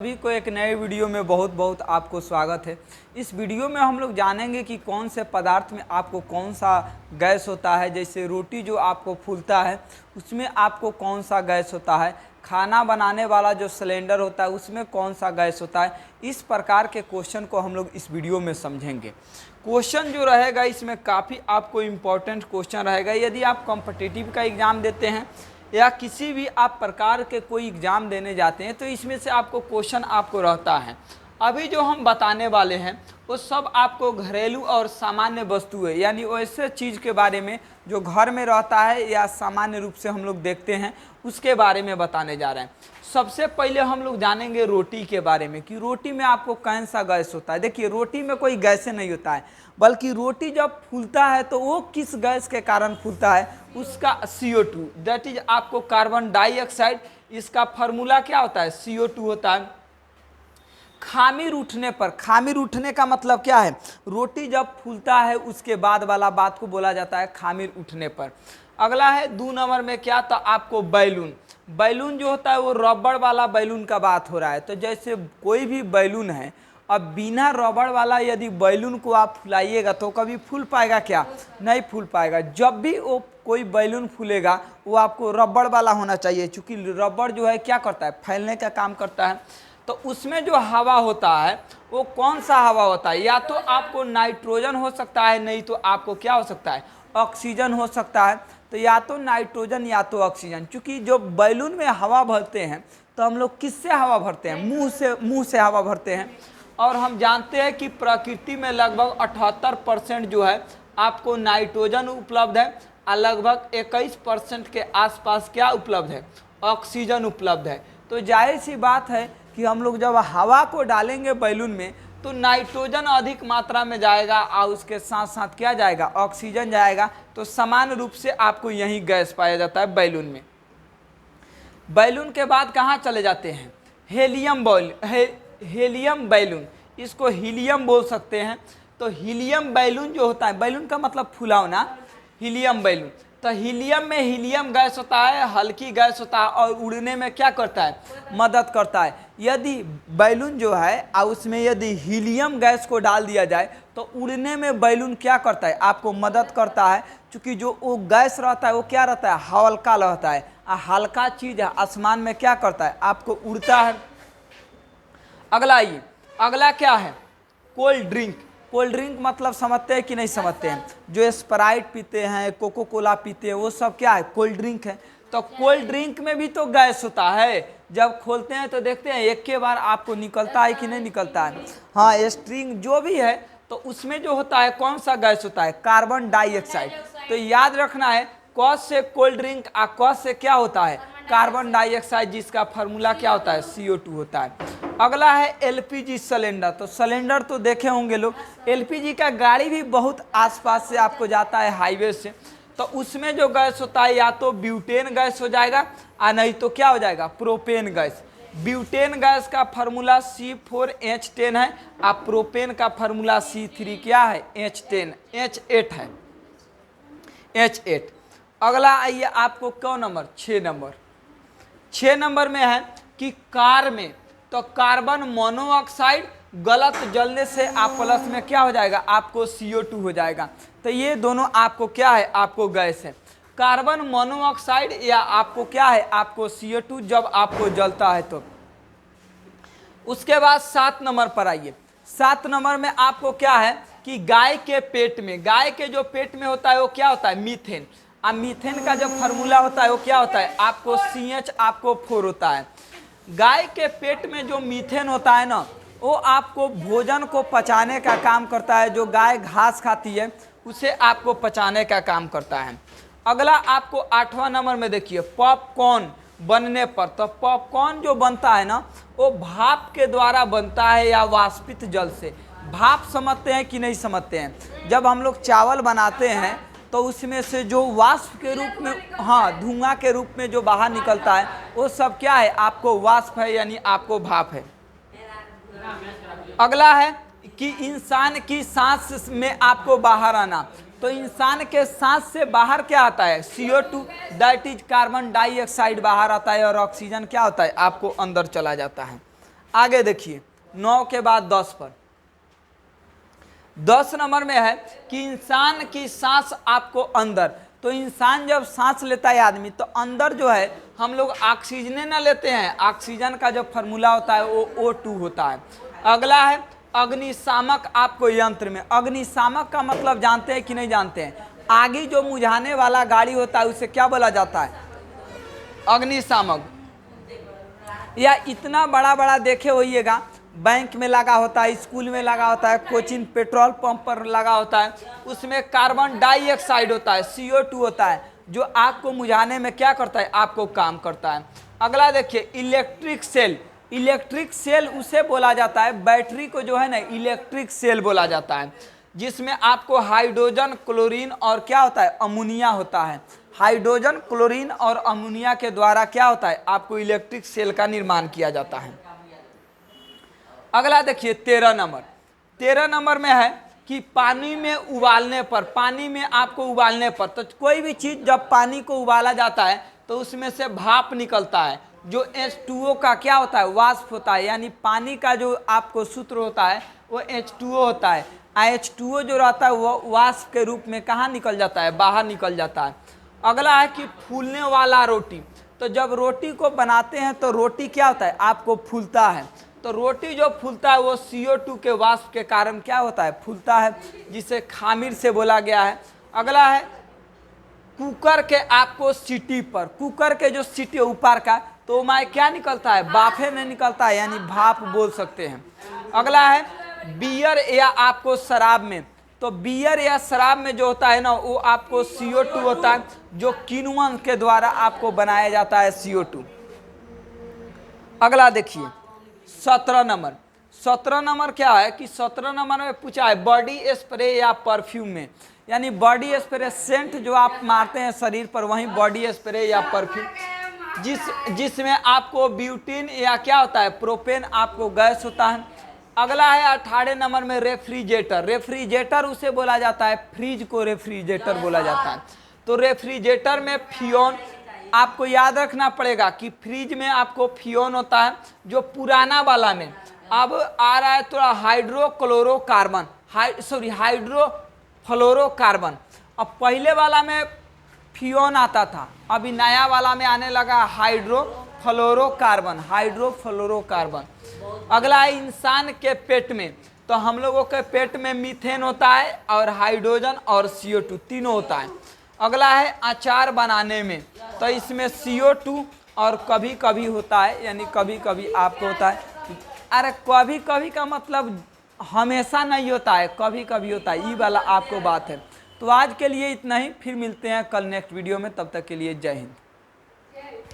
सभी को एक नए वीडियो में बहुत बहुत आपको स्वागत है। इस वीडियो में हम लोग जानेंगे कि कौन से पदार्थ में आपको कौन सा गैस होता है। जैसे रोटी जो आपको फूलता है उसमें आपको कौन सा गैस होता है, खाना बनाने वाला जो सिलेंडर होता है उसमें कौन सा गैस होता है। इस प्रकार के क्वेश्चन को हम लोग इस वीडियो में समझेंगे। क्वेश्चन जो रहेगा इसमें काफ़ी आपको इम्पोर्टेंट क्वेश्चन रहेगा। यदि आप कॉम्पिटिटिव का एग्ज़ाम देते हैं या किसी भी आप प्रकार के कोई एग्ज़ाम देने जाते हैं तो इसमें से आपको क्वेश्चन आपको रहता है। अभी जो हम बताने वाले हैं वो सब आपको घरेलू और सामान्य वस्तुएं यानी वैसे चीज़ के बारे में जो घर में रहता है या सामान्य रूप से हम लोग देखते हैं उसके बारे में बताने जा रहे हैं। सबसे पहले हम लोग जानेंगे रोटी के बारे में कि रोटी में आपको कौन सा गैस होता है। देखिए, रोटी में कोई गैस नहीं होता है, बल्कि रोटी जब फूलता है तो वो किस गैस के कारण फूलता है, उसका CO2 दैट इज आपको कार्बन डाइऑक्साइड। इसका फार्मूला क्या होता है, CO2 होता है। खामिर उठने पर, खामिर उठने का मतलब क्या है, रोटी जब फूलता है उसके बाद वाला बात को बोला जाता है खामिर उठने पर। अगला है 2 नंबर में क्या, तो आपको बैलून। बैलून जो होता है वो रबड़ वाला बैलून का बात हो रहा है। तो जैसे कोई भी बैलून है, अब बिना रबड़ वाला यदि बैलून को आप फुलाइएगा तो कभी फूल पाएगा क्या, नहीं फूल पाएगा। जब भी वो कोई बैलून फूलेगा वो आपको रबड़ वाला होना चाहिए, क्योंकि रबड़ जो है क्या करता है, फैलने का काम करता है। तो उसमें जो हवा होता है वो कौन सा हवा होता है, या तो आपको नाइट्रोजन हो सकता है, नहीं तो आपको क्या हो सकता है, ऑक्सीजन हो सकता है। तो या तो नाइट्रोजन या तो ऑक्सीजन। क्योंकि जो बैलून में हवा भरते हैं तो हम लोग किससे हवा भरते हैं, मुंह से हवा भरते हैं। और हम जानते हैं कि प्रकृति में लगभग 78% जो है आपको नाइट्रोजन उपलब्ध है और लगभग 21% के आसपास क्या उपलब्ध है, ऑक्सीजन उपलब्ध है। तो जाहिर सी बात है कि हम लोग जब हवा को डालेंगे बैलून में तो नाइट्रोजन अधिक मात्रा में जाएगा और उसके साथ साथ क्या जाएगा, ऑक्सीजन जाएगा। तो समान रूप से आपको यही गैस पाया जाता है बैलून में। बैलून के बाद कहाँ चले जाते हैं, हेलियम बैलून, इसको हीलियम बोल सकते हैं। तो हीलियम बैलून जो होता है, बैलून का मतलब फुलावना, हीलियम बैलून। तो हीलियम में हीलियम गैस होता है, हल्की गैस होता है और उड़ने में क्या करता है, मदद करता है। यदि बैलून जो है और उसमें यदि हीलियम गैस को डाल दिया जाए तो उड़ने में बैलून क्या करता है, आपको मदद करता है। क्योंकि जो वो गैस रहता है वो क्या रहता है, हल्का रहता है। हल्का चीज़ है आसमान में क्या करता है, आपको उड़ता है। अगला क्या है, कोल्ड ड्रिंक। कोल्ड ड्रिंक मतलब समझते हैं कि नहीं समझते हैं, जो स्प्राइट पीते हैं, कोको कोला पीते हैं, वो सब क्या है, कोल्ड ड्रिंक है। तो कोल्ड ड्रिंक में भी तो गैस होता है। जब खोलते हैं तो देखते हैं एक के बार आपको निकलता है कि नहीं निकलता है। हाँ, स्ट्रिंग जो भी है तो उसमें जो होता है कौन सा गैस होता है, कार्बन डाइऑक्साइड। तो याद रखना है, कॉस से कोल्ड ड्रिंक और कॉस से क्या होता है, कार्बन डाइऑक्साइड, जिसका फार्मूला क्या होता है, CO2 होता है। अगला है LPG सिलेंडर। तो सिलेंडर तो देखे होंगे लोग, LPG का गाड़ी भी बहुत आसपास से आपको जाता है हाईवे से। तो उसमें जो गैस होता है या तो ब्यूटेन गैस हो जाएगा और नहीं तो क्या हो जाएगा, प्रोपेन गैस। ब्यूटेन गैस का फार्मूला C4H10 है और प्रोपेन का फार्मूला C3 क्या है, H8 है, H8। अगला आइए आपको कौन नंबर, 6 नंबर में है कि कार में तो कार्बन मोनोऑक्साइड गलत जलने से आप प्लस में क्या हो जाएगा, आपको CO2 हो जाएगा। तो ये दोनों आपको क्या है, आपको गैस है, कार्बन मोनोऑक्साइड या आपको क्या है, आपको CO2 जब आपको जलता है तो। उसके बाद 7 नंबर पर आइए। 7 नंबर में आपको क्या है कि गाय के पेट में, गाय के जो पेट में होता है वो क्या होता है, मीथेन। और मीथेन का जो फार्मूला होता है वो क्या होता है, आपको CH आपको 4 होता है। गाय के पेट में जो मीथेन होता है ना, वो आपको भोजन को पचाने का काम करता है। जो गाय घास खाती है उसे आपको पचाने का काम करता है। अगला आपको 8वां नंबर में देखिए, पॉपकॉर्न बनने पर। तो पॉपकॉर्न जो बनता है ना वो भाप के द्वारा बनता है या वाष्पित जल से। भाप समझते हैं कि नहीं समझते हैं, जब हम लोग चावल बनाते हैं तो उसमें से जो वाष्प के रूप में, हाँ, धुआं के रूप में जो बाहर निकलता है वो सब क्या है, आपको वाष्प है, यानी आपको भाप है। अगला है कि इंसान की सांस में आपको बाहर आना। तो इंसान के सांस से बाहर क्या आता है, CO2 that is carbon dioxide बाहर आता है और ऑक्सीजन क्या होता है, आपको अंदर चला जाता है। आगे देखिए 9 के बाद 10 पर 10 नंबर में है कि इंसान की सांस आपको अंदर, तो इंसान जब सांस लेता है आदमी तो अंदर जो है हम लोग ऑक्सीजन ना लेते हैं, ऑक्सीजन का जो फार्मूला होता है वो O2 होता है। अगला है अग्निशामक आपको यंत्र में, अग्निशामक का मतलब जानते हैं कि नहीं जानते हैं? आगे जो मुझाने वाला गाड़ी होता है उसे क्या बोला जाता है? अग्निशामक। या इतना बड़ा बड़ा देखे होइएगा, बैंक में लगा होता है, स्कूल में लगा होता है, कोचिंग पेट्रोल पंप पर लगा होता है, उसमें कार्बन डाइऑक्साइड होता है, CO2 होता है, जो आग को मुझाने में क्या करता है? आपको काम करता है। अगला देखिए इलेक्ट्रिक सेल, इलेक्ट्रिक सेल उसे बोला जाता है, बैटरी को जो है ना इलेक्ट्रिक सेल बोला जाता है, जिसमें आपको हाइड्रोजन क्लोरीन और क्या होता है? अमोनिया होता है। हाइड्रोजन क्लोरीन और अमोनिया के द्वारा क्या होता है? आपको इलेक्ट्रिक सेल का निर्माण किया जाता है। अगला देखिए 13 नंबर, 13 नंबर में है कि पानी में उबालने पर, पानी में आपको उबालने पर, तो कोई भी चीज़ जब पानी को उबाला जाता है तो उसमें से भाप निकलता है, जो H2O का क्या होता है? वाष्प होता है, यानी पानी का जो आपको सूत्र होता है वो H2O होता है। H2O जो रहता है वो वाष्प के रूप में कहाँ निकल जाता है? बाहर निकल जाता है। अगला है कि फूलने वाला रोटी, तो जब रोटी को बनाते हैं तो रोटी क्या होता है? आपको फूलता है, तो रोटी जो फूलता है वो CO2 के वाष्प के कारण क्या होता है? फूलता है, जिसे खामिर से बोला गया है। अगला है कुकर के आपको सीटी पर, कुकर के जो सीटी ऊपर का, तो मैं क्या निकलता है? बाफे में निकलता है, यानी भाप बोल सकते हैं। अगला है बियर या आपको शराब में, तो बियर या शराब में जो होता है ना वो आपको CO2 होता है, जो किण्वन के द्वारा आपको बनाया जाता है CO2। अगला देखिए 17 नंबर, 17 नंबर क्या है कि 17 नंबर में पूछा है बॉडी स्प्रे या परफ्यूम में, यानी बॉडी स्प्रे सेंट जो आप मारते हैं शरीर पर, वहीं बॉडी स्प्रे या परफ्यूम, जिसमें आपको ब्यूटीन या क्या होता है? प्रोपेन आपको गैस होता है। अगला है 18 नंबर में रेफ्रिजरेटर, रेफ्रिजरेटर उसे बोला जाता है, फ्रिज को रेफ्रिजरेटर बोला जाता है। तो रेफ्रिजरेटर में फ्यून आपको याद रखना पड़ेगा कि फ्रिज में आपको फ्यून होता है, जो पुराना वाला में अब आ रहा है थोड़ा हाइड्रोक्लोरोकार्बन, हाइड्रोफ्लोरोकार्बन। अब पहले वाला में फ्यून आता था, अभी नया वाला में आने लगा हाइड्रोफ्लोरोकार्बन, हाइड्रोफ्लोरोकार्बन। अगला है इंसान के पेट में, तो हम लोगों के पेट में मीथेन होता है और हाइड्रोजन और CO2 तीनों होता है। अगला है अचार बनाने में, तो इसमें CO2 और कभी कभी होता है, यानी कभी कभी आपको होता है। अरे कभी कभी का मतलब हमेशा नहीं होता है, कभी कभी होता है, ये वाला आपको बात है। तो आज के लिए इतना ही, फिर मिलते हैं कल नेक्स्ट वीडियो में, तब तक के लिए जय हिंद।